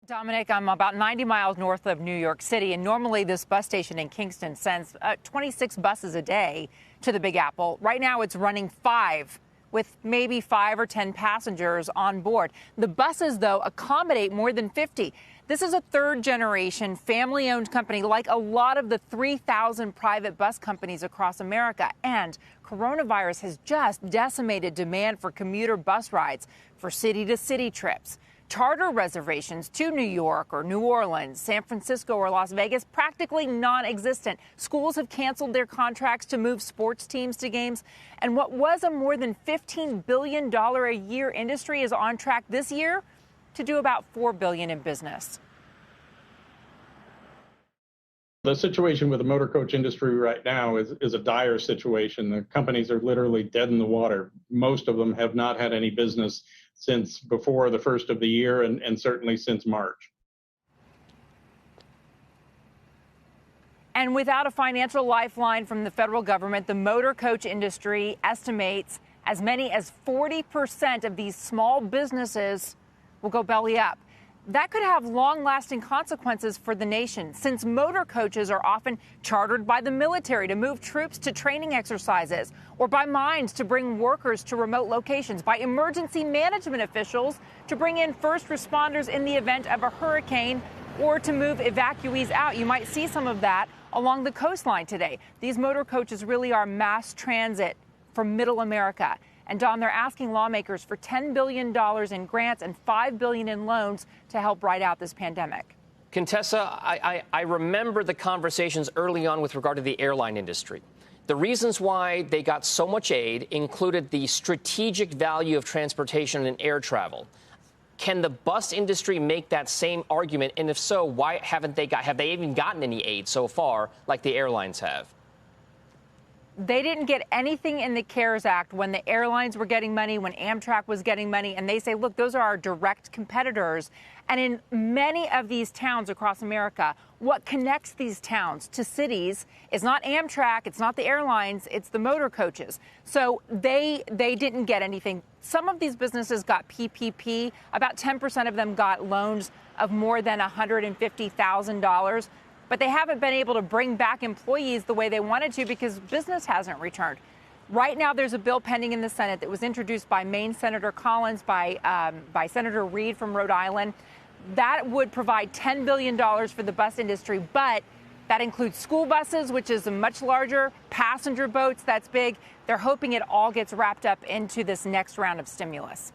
Dominic, I'm about 90 miles north of New York City, and normally this bus station in Kingston sends 26 buses a day to the Big Apple. Right now it's running 5 with maybe 5 or 10 passengers on board. The buses, though, accommodate more than 50. This is a third-generation, family-owned company like a lot of the 3,000 private bus companies across America. And coronavirus has just decimated demand for commuter bus rides for city-to-city trips. Charter reservations to New York or New Orleans, San Francisco or Las Vegas, practically non-existent. Schools have canceled their contracts to move sports teams to games. And what was a more than $15 billion a year industry is on track this year to do about $4 billion in business. The situation with the motor coach industry right now is a dire situation. The companies are literally dead in the water. Most of them have not had any business since before the first of the year and certainly since March. And without a financial lifeline from the federal government, the motor coach industry estimates as many as 40% of these small businesses will go belly up. That could have long-lasting consequences for the nation, since motor coaches are often chartered by the military to move troops to training exercises, or by mines to bring workers to remote locations, by emergency management officials to bring in first responders in the event of a hurricane, or to move evacuees out. You might see some of that along the coastline today. These motor coaches really are mass transit for middle America. And, Don, they're asking lawmakers for $10 billion in grants and $5 billion in loans to help ride out this pandemic. Contessa, I remember the conversations early on with regard to the airline industry. The reasons why they got so much aid included the strategic value of transportation and air travel. Can the bus industry make that same argument? And if so, why have they even gotten any aid so far like the airlines have? They didn't get anything in the CARES Act when the airlines were getting money, when Amtrak was getting money. And they say, look, those are our direct competitors. And in many of these towns across America, what connects these towns to cities is not Amtrak, it's not the airlines, it's the motor coaches. So they didn't get anything. Some of these businesses got PPP. About 10% of them got loans of more than $150,000. But they haven't been able to bring back employees the way they wanted to because business hasn't returned. Right now, there's a bill pending in the Senate that was introduced by Maine Senator Collins, by Senator Reed from Rhode Island. That would provide $10 billion for the bus industry, but that includes school buses, which is a much larger, passenger boats, that's big. They're hoping it all gets wrapped up into this next round of stimulus.